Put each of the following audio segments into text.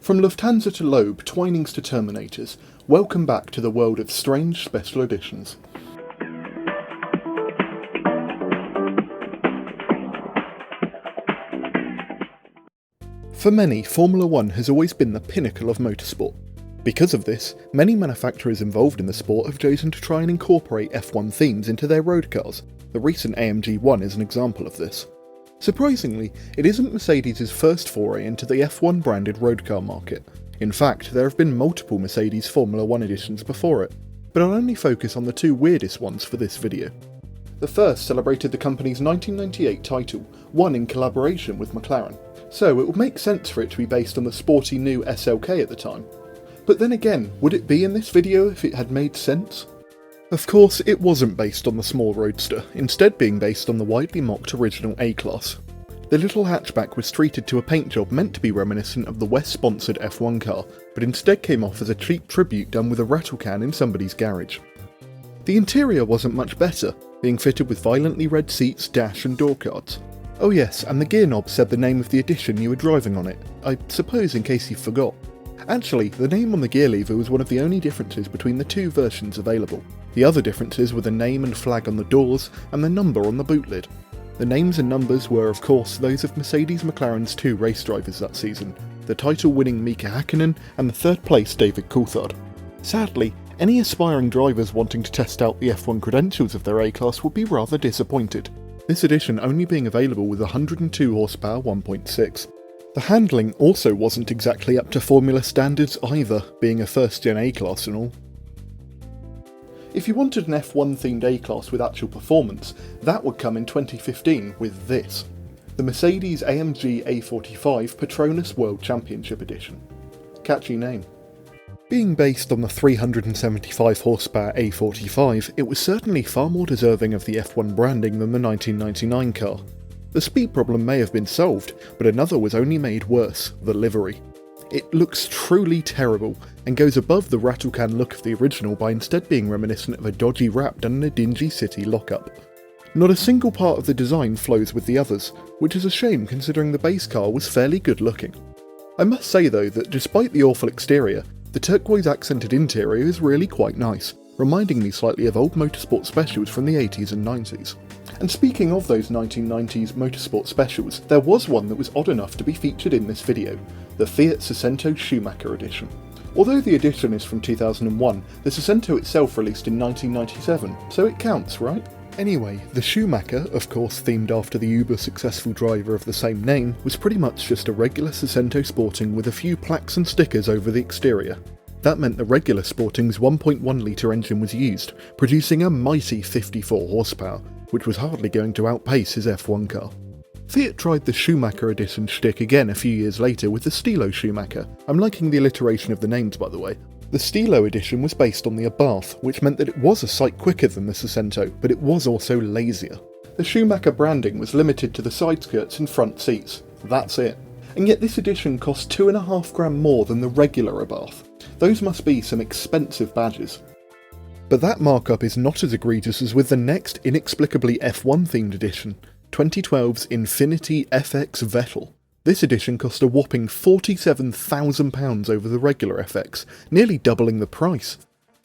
From Lufthansa to Loeb, Twinings to Terminators, welcome back to the world of strange special editions. For many, Formula 1 has always been the pinnacle of motorsport. Because of this, many manufacturers involved in the sport have chosen to try and incorporate F1 themes into their road cars. The recent AMG 1 is an example of this. Surprisingly, it isn't Mercedes' first foray into the F1 branded road car market. In fact, there have been multiple Mercedes Formula 1 editions before it, but I'll only focus on the two weirdest ones for this video. The first celebrated the company's 1998 title, won in collaboration with McLaren, so it would make sense for it to be based on the sporty new SLK at the time. But then again, would it be in this video if it had made sense? Of course, it wasn't based on the small roadster, instead being based on the widely mocked original A-Class. The little hatchback was treated to a paint job meant to be reminiscent of the West-sponsored F1 car, but instead came off as a cheap tribute done with a rattle can in somebody's garage. The interior wasn't much better, being fitted with violently red seats, dash and door cards. Oh yes, and the gear knob said the name of the edition you were driving on it, I suppose in case you forgot. Actually, the name on the gear lever was one of the only differences between the two versions available. The other differences were the name and flag on the doors, and the number on the boot lid. The names and numbers were of course those of Mercedes McLaren's two race drivers that season, the title-winning Mika Häkkinen and the third place David Coulthard. Sadly, any aspiring drivers wanting to test out the F1 credentials of their A-Class would be rather disappointed, this edition only being available with 102 horsepower 1.6. The handling also wasn't exactly up to Formula standards either, being a first-gen A-Class and all. If you wanted an F1 themed A-Class with actual performance, that would come in 2015 with this. The Mercedes AMG A45 Petronas World Championship Edition. Catchy name. Being based on the 375 horsepower A45, it was certainly far more deserving of the F1 branding than the 1999 car. The speed problem may have been solved, but another was only made worse, the livery. It looks truly terrible, and goes above the rattle can look of the original by instead being reminiscent of a dodgy wrap done in a dingy city lockup. Not a single part of the design flows with the others, which is a shame considering the base car was fairly good looking. I must say though that despite the awful exterior, the turquoise accented interior is really quite nice, reminding me slightly of old motorsport specials from the 80s and 90s. And speaking of those 1990s motorsport specials, there was one that was odd enough to be featured in this video, the Fiat Seicento Schumacher edition. Although the edition is from 2001, the Seicento itself released in 1997, so it counts, right? Anyway, the Schumacher, of course themed after the uber-successful driver of the same name, was pretty much just a regular Seicento Sporting with a few plaques and stickers over the exterior. That meant the regular Sporting's 1.1 litre engine was used, producing a mighty 54 horsepower, which was hardly going to outpace his F1 car. Fiat tried the Schumacher edition shtick again a few years later with the Stilo Schumacher. I'm liking the alliteration of the names by the way. The Stilo edition was based on the Abarth, which meant that it was a sight quicker than the Seicento, but it was also lazier. The Schumacher branding was limited to the side skirts and front seats. That's it. And yet this edition cost £2.5 more than the regular Abarth. Those must be some expensive badges. But that markup is not as egregious as with the next inexplicably F1 themed edition, 2012's Infiniti FX Vettel. This edition cost a whopping £47,000 over the regular FX, nearly doubling the price.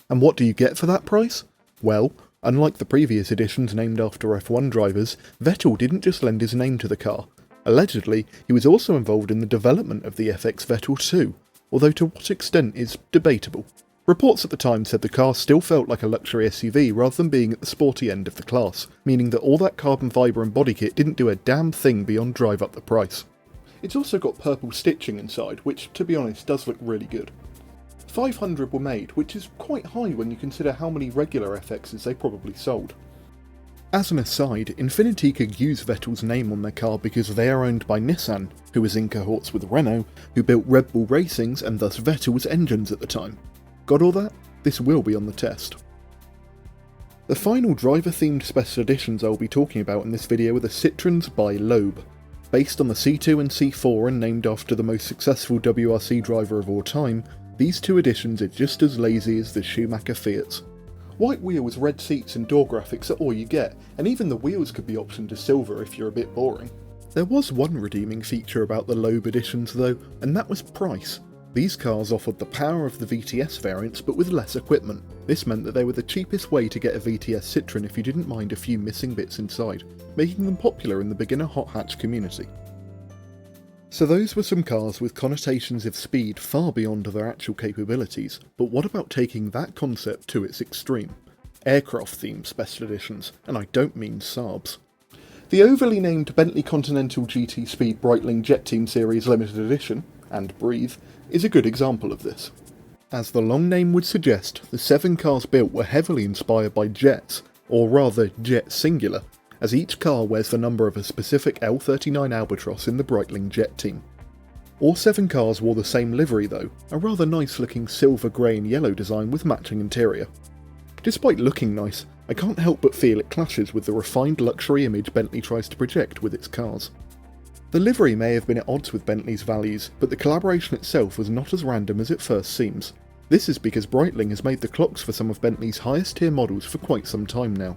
And what do you get for that price? Well, unlike the previous editions named after F1 drivers, Vettel didn't just lend his name to the car. Allegedly, he was also involved in the development of the FX Vettel too, although to what extent is debatable. Reports at the time said the car still felt like a luxury SUV rather than being at the sporty end of the class, meaning that all that carbon fibre and body kit didn't do a damn thing beyond drive up the price. It's also got purple stitching inside, which to be honest does look really good. 500 were made, which is quite high when you consider how many regular FXs they probably sold. As an aside, Infiniti could use Vettel's name on their car because they are owned by Nissan, who was in cohorts with Renault, who built Red Bull Racing's and thus Vettel's engines at the time. Got all that? This will be on the test. The final driver-themed special editions I will be talking about in this video are the Citroens By Loeb. Based on the C2 and C4 and named after the most successful WRC driver of all time, these two editions are just as lazy as the Schumacher Fiats. White wheels, red seats and door graphics are all you get, and even the wheels could be optioned to silver if you're a bit boring. There was one redeeming feature about the Loeb editions though, and that was price. These cars offered the power of the VTS variants but with less equipment. This meant that they were the cheapest way to get a VTS Citroen if you didn't mind a few missing bits inside, making them popular in the beginner hot hatch community. So those were some cars with connotations of speed far beyond their actual capabilities, but what about taking that concept to its extreme? Aircraft themed special editions, and I don't mean Saabs. The overly named Bentley Continental GT Speed Breitling Jet Team Series Limited Edition, and Breathe, is a good example of this. As the long name would suggest, the 7 cars built were heavily inspired by jets, or rather jet singular, as each car wears the number of a specific L39 Albatross in the Breitling jet team. All 7 cars wore the same livery though, a rather nice looking silver, grey and yellow design with matching interior. Despite looking nice, I can't help but feel it clashes with the refined luxury image Bentley tries to project with its cars. The livery may have been at odds with Bentley's values, but the collaboration itself was not as random as it first seems. This is because Breitling has made the clocks for some of Bentley's highest tier models for quite some time now.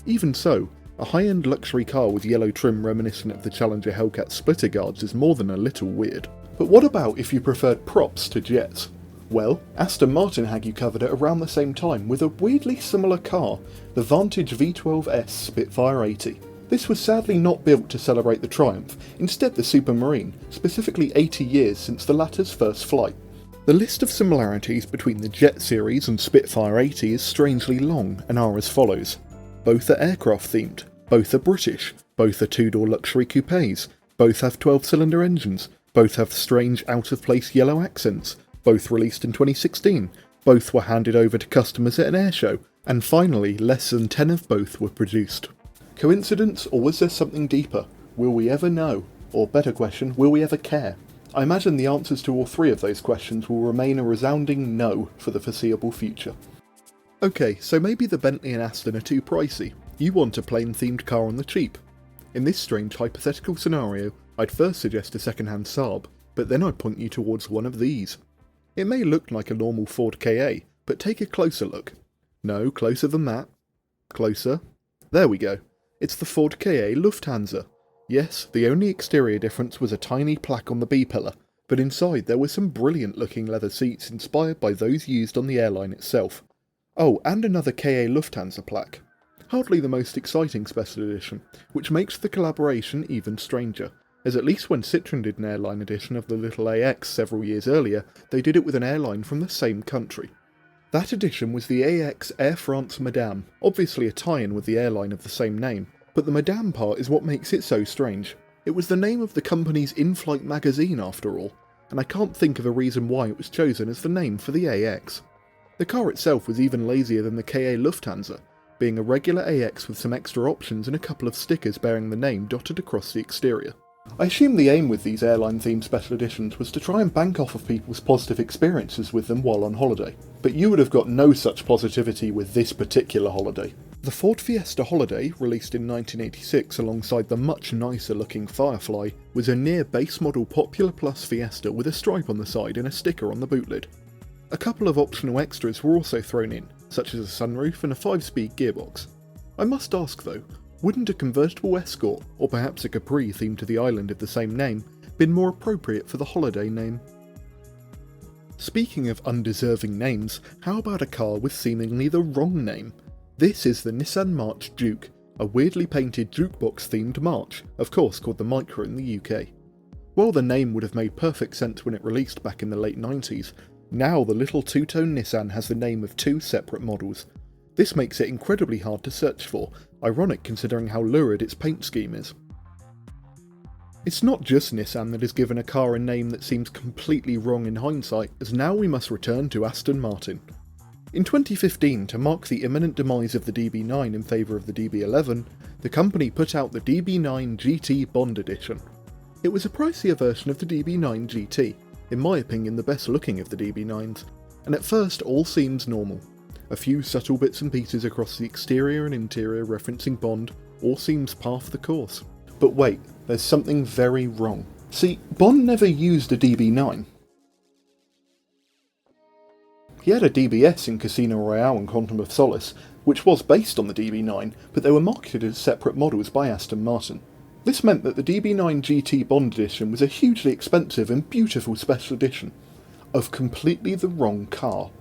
Even so, a high-end luxury car with yellow trim reminiscent of the Challenger Hellcat splitter guards is more than a little weird. But what about if you preferred props to jets? Well, Aston Martin had you covered at around the same time with a weirdly similar car, the Vantage V12S Spitfire 80. This was sadly not built to celebrate the triumph, instead the Supermarine, specifically 80 years since the latter's first flight. The list of similarities between the Jet series and Spitfire 80 is strangely long and are as follows. Both are aircraft themed, both are British, both are 2-door luxury coupes, both have 12-cylinder engines, both have strange out-of-place yellow accents, both released in 2016, both were handed over to customers at an airshow, and finally less than 10 of both were produced. Coincidence, or was there something deeper? Will we ever know? Or better question, will we ever care? I imagine the answers to all 3 of those questions will remain a resounding no for the foreseeable future. Okay, so maybe the Bentley and Aston are too pricey. You want a plain themed car on the cheap. In this strange hypothetical scenario, I'd first suggest a second-hand Saab, but then I'd point you towards one of these. It may look like a normal Ford Ka, but take a closer look. No, closer than that. Closer. There we go. It's the Ford Ka Lufthansa. Yes, the only exterior difference was a tiny plaque on the B-pillar, but inside there were some brilliant looking leather seats inspired by those used on the airline itself. Oh, and another Ka Lufthansa plaque. Hardly the most exciting special edition, which makes the collaboration even stranger, as at least when Citroen did an airline edition of the little AX several years earlier, they did it with an airline from the same country. That edition was the AX Air France Madame, obviously a tie-in with the airline of the same name, but the Madame part is what makes it so strange. It was the name of the company's in-flight magazine after all, and I can't think of a reason why it was chosen as the name for the AX. The car itself was even lazier than the Ka Lufthansa, being a regular AX with some extra options and a couple of stickers bearing the name dotted across the exterior. I assume the aim with these airline-themed special editions was to try and bank off of people's positive experiences with them while on holiday, but you would have got no such positivity with this particular holiday. The Ford Fiesta Holiday, released in 1986 alongside the much nicer looking Firefly, was a near base model Popular Plus Fiesta with a stripe on the side and a sticker on the boot lid. A couple of optional extras were also thrown in, such as a sunroof and a 5-speed gearbox. I must ask though, wouldn't a convertible Escort, or perhaps a Capri themed to the island of the same name, been more appropriate for the holiday name? Speaking of undeserving names, how about a car with seemingly the wrong name? This is the Nissan March Juke, a weirdly painted jukebox themed March, of course called the Micra in the UK. While the name would have made perfect sense when it released back in the late 90s, now the little two-tone Nissan has the name of 2 separate models. This makes it incredibly hard to search for, ironic considering how lurid its paint scheme is. It's not just Nissan that has given a car a name that seems completely wrong in hindsight, as now we must return to Aston Martin. In 2015, to mark the imminent demise of the DB9 in favour of the DB11, the company put out the DB9 GT Bond Edition. It was a pricier version of the DB9 GT, in my opinion the best looking of the DB9s, and at first all seems normal. A few subtle bits and pieces across the exterior and interior referencing Bond all seems par for the course. But wait, there's something very wrong. See, Bond never used a DB9. He had a DBS in Casino Royale and Quantum of Solace, which was based on the DB9, but they were marketed as separate models by Aston Martin. This meant that the DB9 GT Bond Edition was a hugely expensive and beautiful special edition. of completely the wrong car.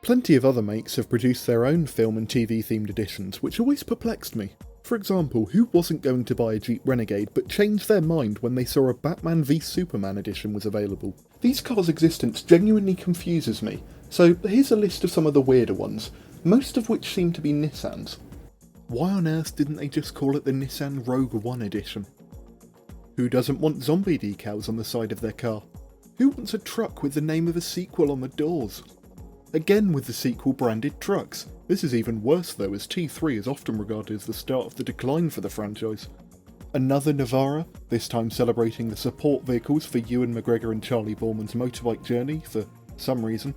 Plenty of other makes have produced their own film and TV themed editions, which always perplexed me. For example, who wasn't going to buy a Jeep Renegade but changed their mind when they saw a Batman v Superman edition was available? These cars' existence genuinely confuses me, so here's a list of some of the weirder ones, most of which seem to be Nissans. Why on earth didn't they just call it the Nissan Rogue One edition? Who doesn't want zombie decals on the side of their car? Who wants a truck with the name of a sequel on the doors? Again with the sequel branded trucks. This is even worse though, as T3 is often regarded as the start of the decline for the franchise. Another Navara, this time celebrating the support vehicles for Ewan McGregor and Charlie Borman's motorbike journey for some reason.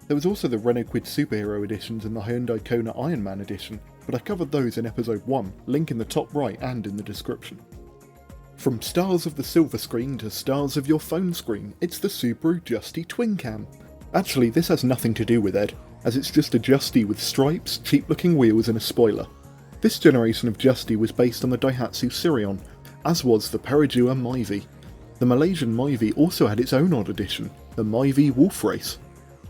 There was also the Renault Kwid Superhero editions and the Hyundai Kona Ironman edition, but I covered those in episode 1, link in the top right and in the description. From stars of the silver screen to stars of your phone screen, it's the Subaru Justy Twin Cam. Actually, this has nothing to do with Ed, as it's just a Justy with stripes, cheap looking wheels and a spoiler. This generation of Justy was based on the Daihatsu Sirion, as was the Perodua Myvi. The Malaysian Myvi also had its own odd edition, the Myvi Wolfrace.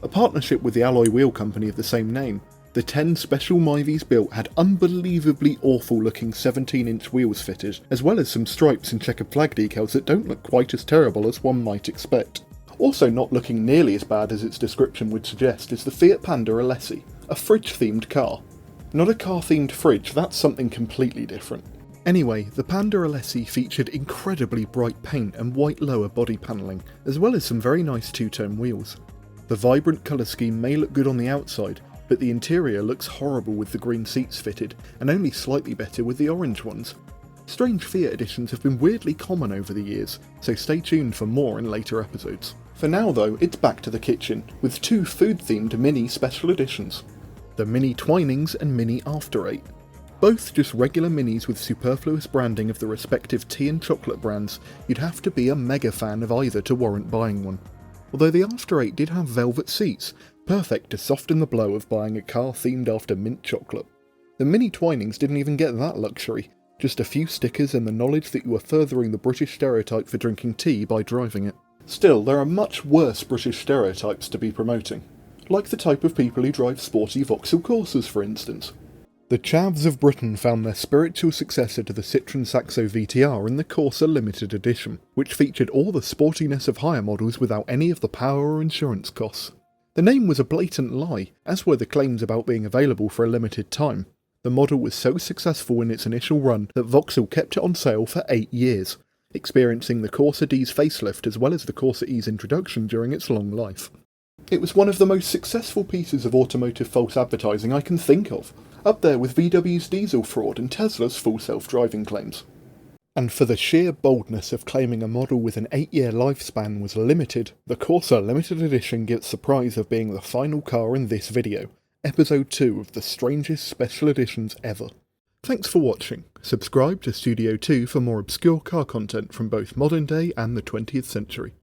A partnership with the alloy wheel company of the same name, the 10 special Myvis built had unbelievably awful looking 17-inch wheels fitted, as well as some stripes and checkered flag decals that don't look quite as terrible as one might expect. Also not looking nearly as bad as its description would suggest is the Fiat Panda Alessi, a fridge-themed car. Not a car-themed fridge, that's something completely different. Anyway, the Panda Alessi featured incredibly bright paint and white lower body panelling, as well as some very nice two-tone wheels. The vibrant colour scheme may look good on the outside, but the interior looks horrible with the green seats fitted, and only slightly better with the orange ones. Strange Fiat editions have been weirdly common over the years, so stay tuned for more in later episodes. For now though, it's back to the kitchen, with 2 food-themed mini special editions. The Mini Twinings and Mini After 8. Both just regular minis with superfluous branding of the respective tea and chocolate brands. You'd have to be a mega fan of either to warrant buying one. Although the After 8 did have velvet seats, perfect to soften the blow of buying a car themed after mint chocolate. The Mini Twinings didn't even get that luxury, just a few stickers and the knowledge that you were furthering the British stereotype for drinking tea by driving it. Still, there are much worse British stereotypes to be promoting, like the type of people who drive sporty Vauxhall Corsas for instance. The chavs of Britain found their spiritual successor to the Citroen Saxo VTR in the Corsa Limited Edition, which featured all the sportiness of higher models without any of the power or insurance costs. The name was a blatant lie, as were the claims about being available for a limited time. The model was so successful in its initial run that Vauxhall kept it on sale for 8 years, experiencing the Corsa D's facelift as well as the Corsa E's introduction during its long life. It was one of the most successful pieces of automotive false advertising I can think of, up there with VW's diesel fraud and Tesla's full self-driving claims. And for the sheer boldness of claiming a model with an 8-year lifespan was limited, the Corsa Limited Edition gets the prize of being the final car in this video, episode 2 of the strangest special editions ever. Thanks for watching. Subscribe to Studio 2 for more obscure car content from both modern day and the 20th century.